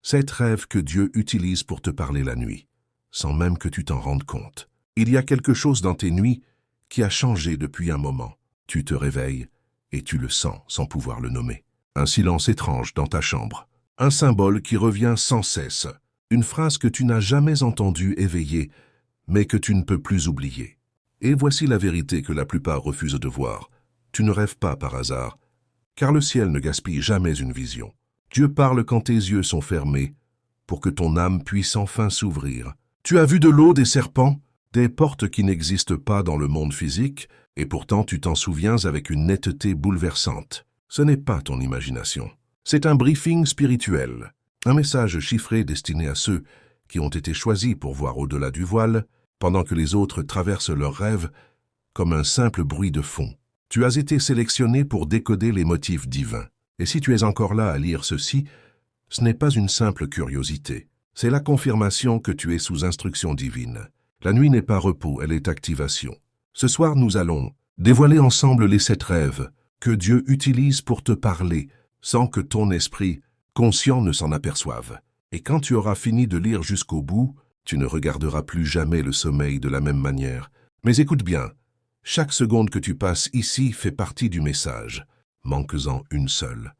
7 rêves que Dieu utilise pour te parler la nuit, sans même que tu t'en rendes compte. Il y a quelque chose dans tes nuits qui a changé depuis un moment. Tu te réveilles et tu le sens sans pouvoir le nommer. Un silence étrange dans ta chambre. Un symbole qui revient sans cesse. Une phrase que tu n'as jamais entendue éveillée, mais que tu ne peux plus oublier. Et voici la vérité que la plupart refusent de voir. Tu ne rêves pas par hasard, car le ciel ne gaspille jamais une vision. Dieu parle quand tes yeux sont fermés, pour que ton âme puisse enfin s'ouvrir. Tu as vu de l'eau, des serpents, des portes qui n'existent pas dans le monde physique, et pourtant tu t'en souviens avec une netteté bouleversante. Ce n'est pas ton imagination. C'est un briefing spirituel, un message chiffré destiné à ceux qui ont été choisis pour voir au-delà du voile, pendant que les autres traversent leurs rêves comme un simple bruit de fond. Tu as été sélectionné pour décoder les motifs divins. Et si tu es encore là à lire ceci, ce n'est pas une simple curiosité. C'est la confirmation que tu es sous instruction divine. La nuit n'est pas repos, elle est activation. Ce soir, nous allons dévoiler ensemble les 7 rêves que Dieu utilise pour te parler, sans que ton esprit conscient ne s'en aperçoive. Et quand tu auras fini de lire jusqu'au bout, tu ne regarderas plus jamais le sommeil de la même manière. Mais écoute bien, chaque seconde que tu passes ici fait partie du message. Manques-en une seule.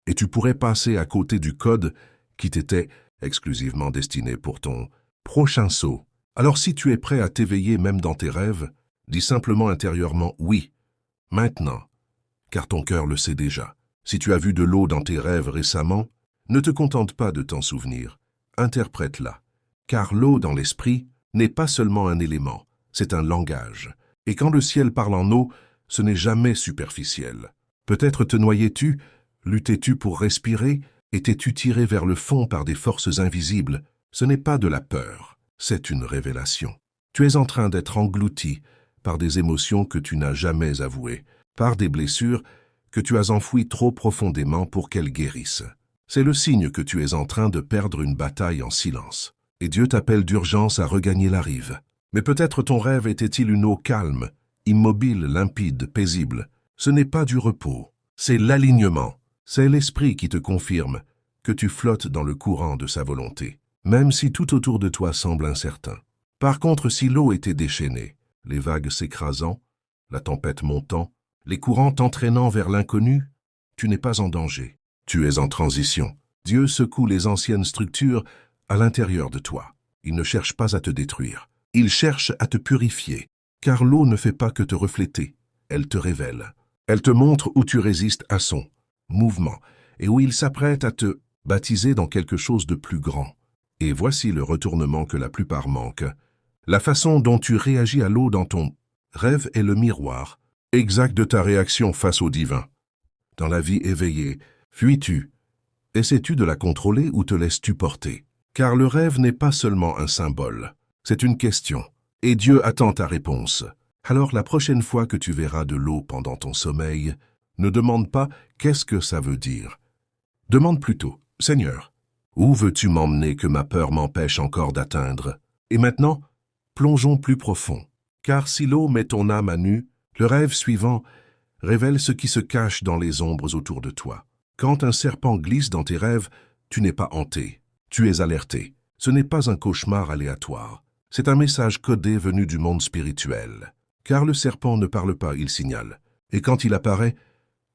Et tu pourrais passer à côté du code qui t'était exclusivement destiné pour ton prochain saut. Alors si tu es prêt à t'éveiller même dans tes rêves, dis simplement intérieurement « oui », maintenant, car ton cœur le sait déjà. Si tu as vu de l'eau dans tes rêves récemment, ne te contente pas de t'en souvenir, interprète-la. Car l'eau dans l'esprit n'est pas seulement un élément, c'est un langage. Et quand le ciel parle en eau, ce n'est jamais superficiel. Peut-être te noyais-tu, luttais-tu pour respirer, étais-tu tiré vers le fond par des forces invisibles. Ce n'est pas de la peur, c'est une révélation. Tu es en train d'être englouti par des émotions que tu n'as jamais avouées, par des blessures que tu as enfouies trop profondément pour qu'elles guérissent. C'est le signe que tu es en train de perdre une bataille en silence. Et Dieu t'appelle d'urgence à regagner la rive. Mais peut-être ton rêve était-il une eau calme, immobile, limpide, paisible. Ce n'est pas du repos, c'est l'alignement. C'est l'esprit qui te confirme que tu flottes dans le courant de sa volonté, même si tout autour de toi semble incertain. Par contre, si l'eau était déchaînée, les vagues s'écrasant, la tempête montant, les courants t'entraînant vers l'inconnu, tu n'es pas en danger. Tu es en transition. Dieu secoue les anciennes structures à l'intérieur de toi. Il ne cherche pas à te détruire. Il cherche à te purifier, car l'eau ne fait pas que te refléter. Elle te révèle. Elle te montre où tu résistes à son mouvement et où il s'apprête à te baptiser dans quelque chose de plus grand. Et voici le retournement que la plupart manquent. La façon dont tu réagis à l'eau dans ton rêve est le miroir exact de ta réaction face au divin. Dans la vie éveillée, fuis-tu? Essaies-tu de la contrôler ou te laisses-tu porter? Car le rêve n'est pas seulement un symbole, c'est une question. Et Dieu attend ta réponse. Alors la prochaine fois que tu verras de l'eau pendant ton sommeil, ne demande pas « qu'est-ce que ça veut dire ?» Demande plutôt « Seigneur, où veux-tu m'emmener que ma peur m'empêche encore d'atteindre ?» Et maintenant, plongeons plus profond. Car si l'eau met ton âme à nu, le rêve suivant révèle ce qui se cache dans les ombres autour de toi. Quand un serpent glisse dans tes rêves, tu n'es pas hanté, tu es alerté. Ce n'est pas un cauchemar aléatoire, c'est un message codé venu du monde spirituel. Car le serpent ne parle pas, il signale. Et quand il apparaît,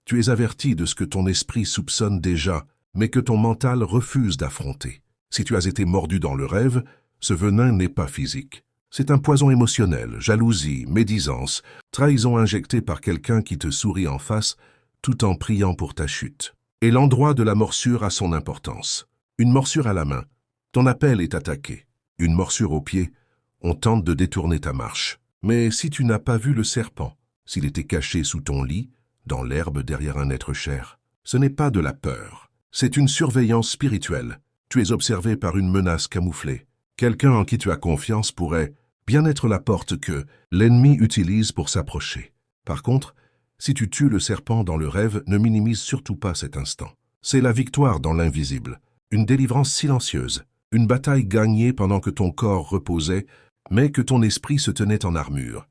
tu es averti de ce que ton esprit soupçonne déjà, mais que ton mental refuse d'affronter. Si tu as été mordu dans le rêve, ce venin n'est pas physique. C'est un poison émotionnel, jalousie, médisance, trahison injectée par quelqu'un qui te sourit en face, tout en priant pour ta chute. Et l'endroit de la morsure a son importance. Une morsure à la main, ton appel est attaqué. Une morsure au pied, on tente de détourner ta marche. Mais si tu n'as pas vu le serpent, s'il était caché sous ton lit, dans l'herbe derrière un être cher, ce n'est pas de la peur. C'est une surveillance spirituelle. Tu es observé par une menace camouflée. Quelqu'un en qui tu as confiance pourrait bien être la porte que l'ennemi utilise pour s'approcher. Par contre, si tu tues le serpent dans le rêve, ne minimise surtout pas cet instant. C'est la victoire dans l'invisible, une délivrance silencieuse, une bataille gagnée pendant que ton corps reposait, mais que ton esprit se tenait en armure.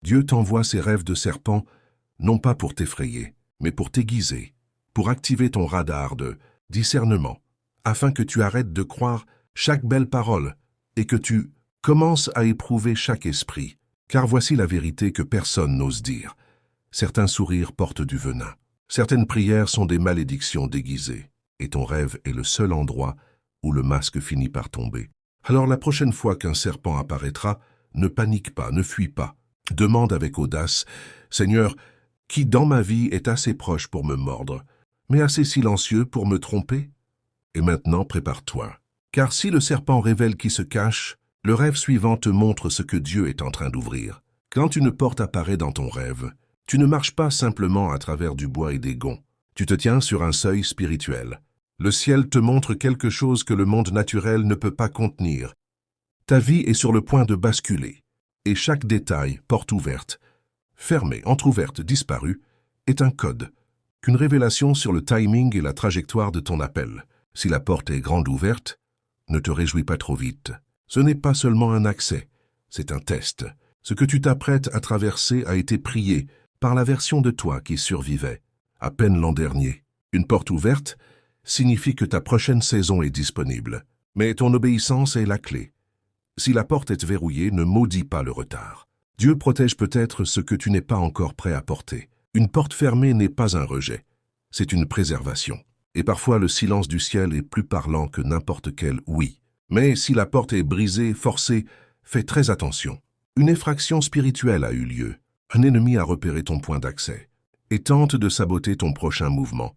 Dieu t'envoie ces rêves de serpent, non pas pour t'effrayer, mais pour t'aiguiser, pour activer ton radar de discernement, afin que tu arrêtes de croire chaque belle parole et que tu commences à éprouver chaque esprit. Car voici la vérité que personne n'ose dire. Certains sourires portent du venin. Certaines prières sont des malédictions déguisées. Et ton rêve est le seul endroit où le masque finit par tomber. Alors la prochaine fois qu'un serpent apparaîtra, ne panique pas, ne fuis pas. Demande avec audace, « Seigneur, qui dans ma vie est assez proche pour me mordre, mais assez silencieux pour me tromper ?» Et maintenant, prépare-toi. Car si le serpent révèle qui se cache, le rêve suivant te montre ce que Dieu est en train d'ouvrir. Quand une porte apparaît dans ton rêve, tu ne marches pas simplement à travers du bois et des gonds. Tu te tiens sur un seuil spirituel. Le ciel te montre quelque chose que le monde naturel ne peut pas contenir. Ta vie est sur le point de basculer, et chaque détail, porte ouverte, fermée, entr'ouverte, disparue, est un code, qu'une révélation sur le timing et la trajectoire de ton appel. Si la porte est grande ouverte, ne te réjouis pas trop vite. Ce n'est pas seulement un accès, c'est un test. Ce que tu t'apprêtes à traverser a été prié par la version de toi qui survivait, à peine l'an dernier. Une porte ouverte signifie que ta prochaine saison est disponible, mais ton obéissance est la clé. Si la porte est verrouillée, ne maudis pas le retard. Dieu protège peut-être ce que tu n'es pas encore prêt à porter. Une porte fermée n'est pas un rejet, c'est une préservation. Et parfois le silence du ciel est plus parlant que n'importe quel oui. Mais si la porte est brisée, forcée, fais très attention. Une effraction spirituelle a eu lieu. Un ennemi a repéré ton point d'accès et tente de saboter ton prochain mouvement,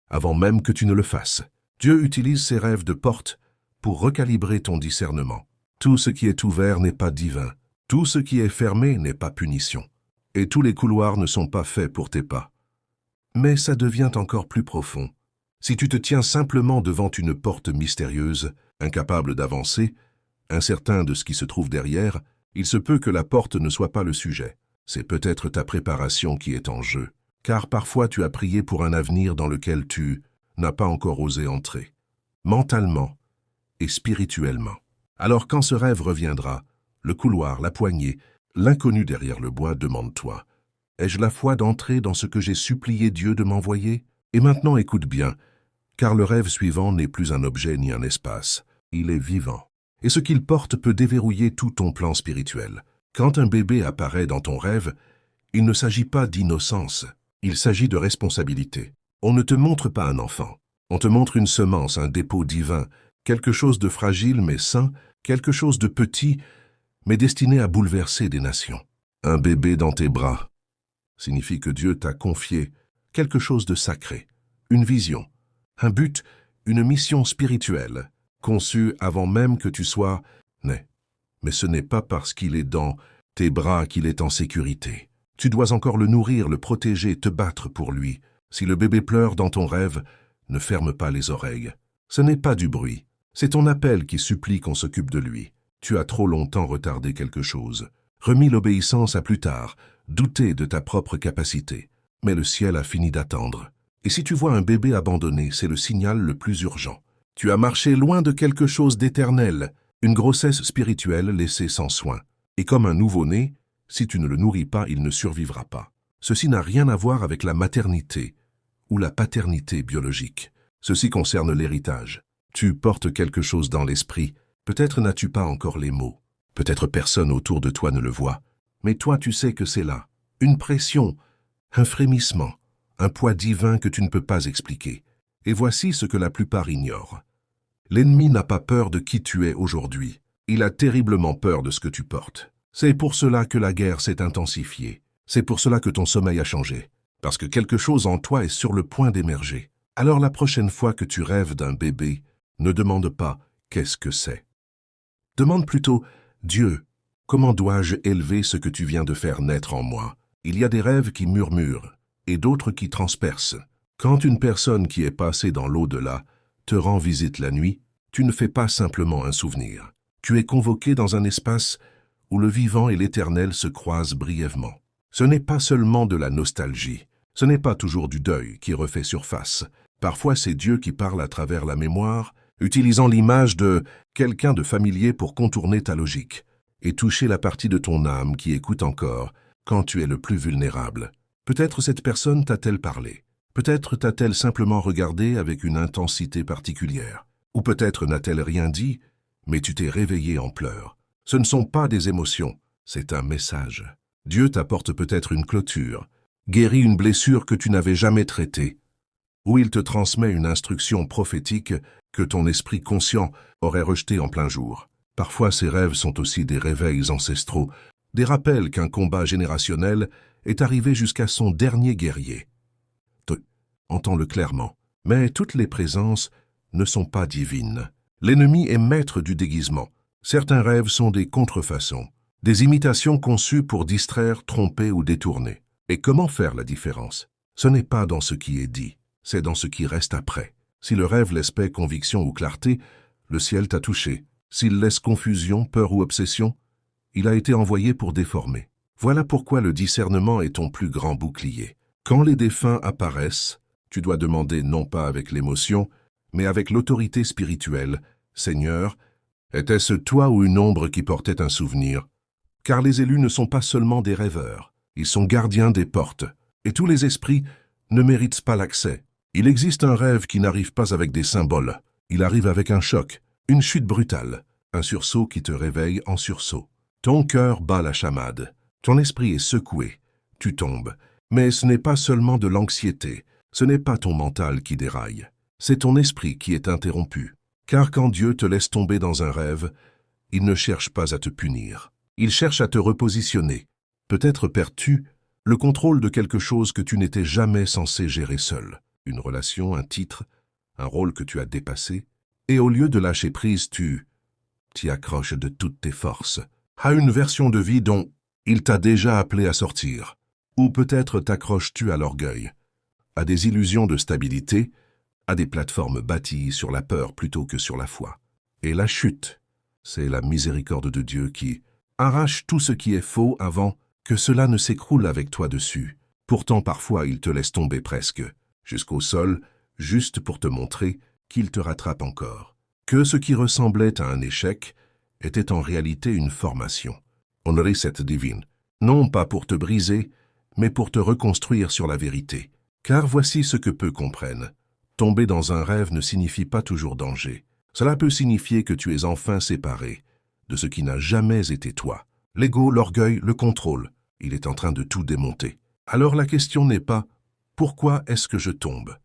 avant même que tu ne le fasses. Dieu utilise ses rêves de porte pour recalibrer ton discernement. Tout ce qui est ouvert n'est pas divin. Tout ce qui est fermé n'est pas punition. Et tous les couloirs ne sont pas faits pour tes pas. Mais ça devient encore plus profond. Si tu te tiens simplement devant une porte mystérieuse, incapable d'avancer, incertain de ce qui se trouve derrière, il se peut que la porte ne soit pas le sujet. C'est peut-être ta préparation qui est en jeu, car parfois tu as prié pour un avenir dans lequel tu n'as pas encore osé entrer, mentalement et spirituellement. Alors quand ce rêve reviendra, le couloir, la poignée, l'inconnu derrière le bois, demande-toi, ai-je la foi d'entrer dans ce que j'ai supplié Dieu de m'envoyer? Et maintenant écoute bien, car le rêve suivant n'est plus un objet ni un espace, il est vivant. Et ce qu'il porte peut déverrouiller tout ton plan spirituel. Quand un bébé apparaît dans ton rêve, il ne s'agit pas d'innocence, il s'agit de responsabilité. On ne te montre pas un enfant, on te montre une semence, un dépôt divin, quelque chose de fragile mais sain, quelque chose de petit mais destiné à bouleverser des nations. Un bébé dans tes bras signifie que Dieu t'a confié quelque chose de sacré, une vision, un but, une mission spirituelle, conçue avant même que tu sois né. Mais ce n'est pas parce qu'il est dans tes bras qu'il est en sécurité. Tu dois encore le nourrir, le protéger, te battre pour lui. Si le bébé pleure dans ton rêve, ne ferme pas les oreilles. Ce n'est pas du bruit, c'est ton appel qui supplie qu'on s'occupe de lui. Tu as trop longtemps retardé quelque chose, remis l'obéissance à plus tard, douté de ta propre capacité. Mais le ciel a fini d'attendre. Et si tu vois un bébé abandonné, c'est le signal le plus urgent. Tu as marché loin de quelque chose d'éternel, une grossesse spirituelle laissée sans soin. Et comme un nouveau-né, si tu ne le nourris pas, il ne survivra pas. Ceci n'a rien à voir avec la maternité ou la paternité biologique. Ceci concerne l'héritage. Tu portes quelque chose dans l'esprit. Peut-être n'as-tu pas encore les mots. Peut-être personne autour de toi ne le voit. Mais toi, tu sais que c'est là. Une pression, un frémissement, un poids divin que tu ne peux pas expliquer. Et voici ce que la plupart ignorent. L'ennemi n'a pas peur de qui tu es aujourd'hui. Il a terriblement peur de ce que tu portes. C'est pour cela que la guerre s'est intensifiée. C'est pour cela que ton sommeil a changé. Parce que quelque chose en toi est sur le point d'émerger. Alors la prochaine fois que tu rêves d'un bébé, ne demande pas « qu'est-ce que c'est ?» Demande plutôt « Dieu, comment dois-je élever ce que tu viens de faire naître en moi ?» Il y a des rêves qui murmurent et d'autres qui transpercent. Quand une personne qui est passée dans l'au-delà te rend visite la nuit, tu ne fais pas simplement un souvenir. Tu es convoqué dans un espace où le vivant et l'éternel se croisent brièvement. Ce n'est pas seulement de la nostalgie, ce n'est pas toujours du deuil qui refait surface. Parfois c'est Dieu qui parle à travers la mémoire, utilisant l'image de quelqu'un de familier pour contourner ta logique et toucher la partie de ton âme qui écoute encore quand tu es le plus vulnérable. Peut-être cette personne t'a-t-elle parlé, peut-être t'a-t-elle simplement regardé avec une intensité particulière. Ou peut-être n'a-t-elle rien dit, mais tu t'es réveillé en pleurs. Ce ne sont pas des émotions, c'est un message. Dieu t'apporte peut-être une clôture, guérit une blessure que tu n'avais jamais traitée, ou il te transmet une instruction prophétique que ton esprit conscient aurait rejetée en plein jour. Parfois ces rêves sont aussi des réveils ancestraux, des rappels qu'un combat générationnel est arrivé jusqu'à son dernier guerrier. Entends-le clairement, mais toutes les présences ne sont pas divines. L'ennemi est maître du déguisement. Certains rêves sont des contrefaçons, des imitations conçues pour distraire, tromper ou détourner. Et comment faire la différence? Ce n'est pas dans ce qui est dit, c'est dans ce qui reste après. Si le rêve laisse paix, conviction ou clarté, le ciel t'a touché. S'il laisse confusion, peur ou obsession, il a été envoyé pour déformer. Voilà pourquoi le discernement est ton plus grand bouclier. Quand les défunts apparaissent, tu dois demander non pas avec l'émotion, mais avec l'autorité spirituelle. Seigneur, était-ce toi ou une ombre qui portait un souvenir? Car les élus ne sont pas seulement des rêveurs, ils sont gardiens des portes. Et tous les esprits ne méritent pas l'accès. Il existe un rêve qui n'arrive pas avec des symboles. Il arrive avec un choc, une chute brutale, un sursaut qui te réveille en sursaut. Ton cœur bat la chamade, ton esprit est secoué, tu tombes. Mais ce n'est pas seulement de l'anxiété, ce n'est pas ton mental qui déraille, c'est ton esprit qui est interrompu. Car quand Dieu te laisse tomber dans un rêve, il ne cherche pas à te punir, il cherche à te repositionner. Peut-être perds-tu le contrôle de quelque chose que tu n'étais jamais censé gérer seul. Une relation, un titre, un rôle que tu as dépassé. Et au lieu de lâcher prise, tu t'y accroches de toutes tes forces à une version de vie dont il t'a déjà appelé à sortir. Ou peut-être t'accroches-tu à l'orgueil, à des illusions de stabilité, à des plateformes bâties sur la peur plutôt que sur la foi. Et la chute, c'est la miséricorde de Dieu qui arrache tout ce qui est faux avant que cela ne s'écroule avec toi dessus. Pourtant parfois il te laisse tomber presque, jusqu'au sol, juste pour te montrer qu'il te rattrape encore. Que ce qui ressemblait à un échec était en réalité une formation. Honorer cette divine, non pas pour te briser, mais pour te reconstruire sur la vérité. Car voici ce que peu comprennent. Tomber dans un rêve ne signifie pas toujours danger. Cela peut signifier que tu es enfin séparé de ce qui n'a jamais été toi. L'ego, l'orgueil, le contrôle, il est en train de tout démonter. Alors la question n'est pas « Pourquoi est-ce que je tombe ?»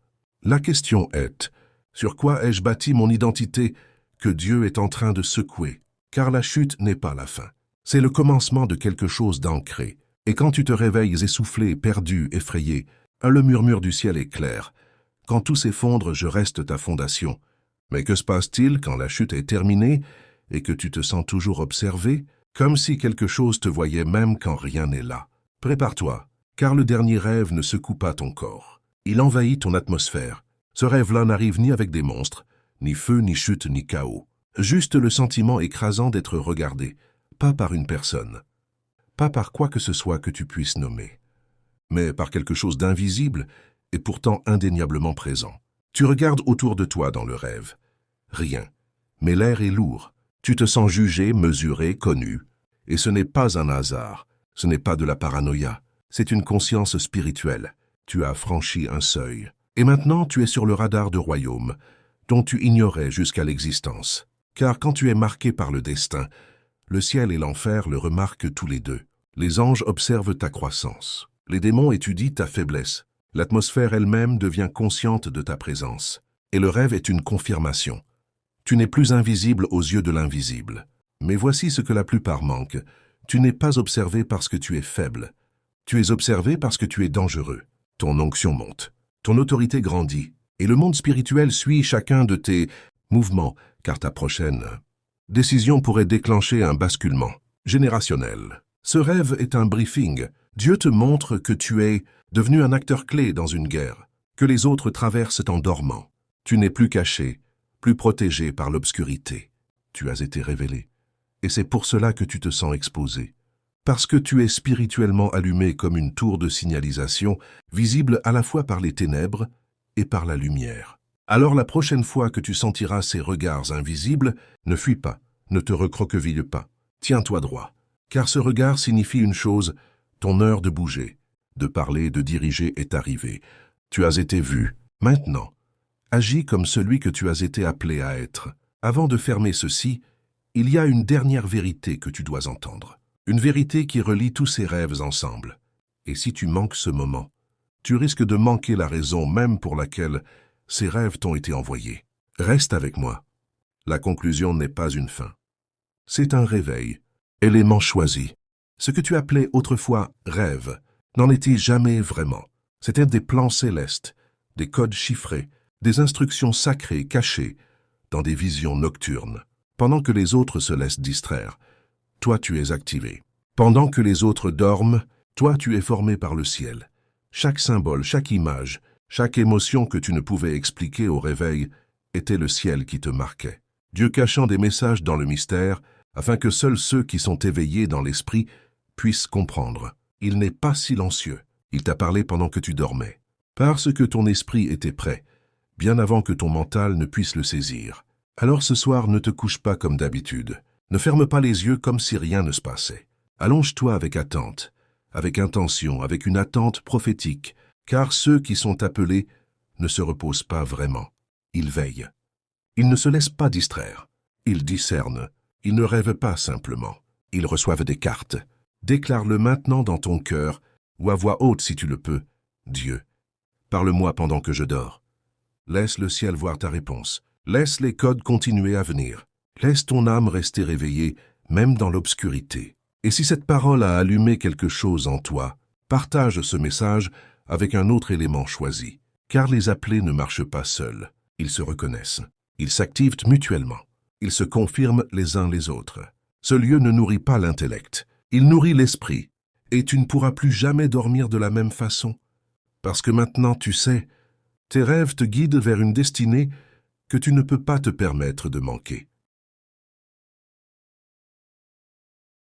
La question est « Sur quoi ai-je bâti mon identité que Dieu est en train de secouer ?» Car la chute n'est pas la fin. C'est le commencement de quelque chose d'ancré. Et quand tu te réveilles essoufflé, perdu, effrayé, le murmure du ciel est clair. Quand tout s'effondre, je reste ta fondation. Mais que se passe-t-il quand la chute est terminée et que tu te sens toujours observé, comme si quelque chose te voyait même quand rien n'est là? Prépare-toi, car le dernier rêve ne secoue pas ton corps. Il envahit ton atmosphère. Ce rêve-là n'arrive ni avec des monstres, ni feu, ni chute, ni chaos. Juste le sentiment écrasant d'être regardé, pas par une personne, pas par quoi que ce soit que tu puisses nommer, mais par quelque chose d'invisible et pourtant indéniablement présent. Tu regardes autour de toi dans le rêve. Rien. Mais l'air est lourd. Tu te sens jugé, mesuré, connu. Et ce n'est pas un hasard. Ce n'est pas de la paranoïa. C'est une conscience spirituelle. Tu as franchi un seuil. Et maintenant, tu es sur le radar de royaume, dont tu ignorais jusqu'à l'existence. Car quand tu es marqué par le destin, le ciel et l'enfer le remarquent tous les deux. Les anges observent ta croissance. Les démons étudient ta faiblesse. L'atmosphère elle-même devient consciente de ta présence. Et le rêve est une confirmation. Tu n'es plus invisible aux yeux de l'invisible. Mais voici ce que la plupart manquent. Tu n'es pas observé parce que tu es faible. Tu es observé parce que tu es dangereux. Ton onction monte. Ton autorité grandit. Et le monde spirituel suit chacun de tes mouvements, car ta prochaine décision pourrait déclencher un basculement générationnel. Ce rêve est un briefing. Dieu te montre que tu es devenu un acteur clé dans une guerre, que les autres traversent en dormant. Tu n'es plus caché, plus protégé par l'obscurité. Tu as été révélé. Et c'est pour cela que tu te sens exposé. Parce que tu es spirituellement allumé comme une tour de signalisation, visible à la fois par les ténèbres et par la lumière. Alors la prochaine fois que tu sentiras ces regards invisibles, ne fuis pas, ne te recroqueville pas. Tiens-toi droit. Car ce regard signifie une chose, ton heure de bouger, de parler, de diriger est arrivée. Tu as été vu. Maintenant, Agis comme celui que tu as été appelé à être. Avant de fermer ceci, il y a une dernière vérité que tu dois entendre. Une vérité qui relie tous ces rêves ensemble. Et si tu manques ce moment, tu risques de manquer la raison même pour laquelle ces rêves t'ont été envoyés. Reste avec moi. La conclusion n'est pas une fin. C'est un réveil, élément choisi. Ce que tu appelais autrefois rêve n'en était jamais vraiment. C'étaient des plans célestes, des codes chiffrés, des instructions sacrées cachées dans des visions nocturnes. Pendant que les autres se laissent distraire, toi tu es activé. Pendant que les autres dorment, toi tu es formé par le ciel. Chaque symbole, chaque image, chaque émotion que tu ne pouvais expliquer au réveil était le ciel qui te marquait. Dieu cachant des messages dans le mystère, afin que seuls ceux qui sont éveillés dans l'esprit puissent comprendre. Il n'est pas silencieux. Il t'a parlé pendant que tu dormais. Parce que ton esprit était prêt, bien avant que ton mental ne puisse le saisir. Alors ce soir, ne te couche pas comme d'habitude. Ne ferme pas les yeux comme si rien ne se passait. Allonge-toi avec attente, avec intention, avec une attente prophétique, car ceux qui sont appelés ne se reposent pas vraiment. Ils veillent. Ils ne se laissent pas distraire. Ils discernent. Ils ne rêvent pas simplement. Ils reçoivent des cartes. Déclare-le maintenant dans ton cœur, ou à voix haute si tu le peux. Dieu, parle-moi pendant que je dors. Laisse le ciel voir ta réponse. Laisse les codes continuer à venir. Laisse ton âme rester réveillée, même dans l'obscurité. Et si cette parole a allumé quelque chose en toi, partage ce message avec un autre élément choisi. Car les appelés ne marchent pas seuls. Ils se reconnaissent. Ils s'activent mutuellement. Ils se confirment les uns les autres. Ce lieu ne nourrit pas l'intellect. Il nourrit l'esprit. Et tu ne pourras plus jamais dormir de la même façon. Parce que maintenant, tu sais, tes rêves te guident vers une destinée que tu ne peux pas te permettre de manquer.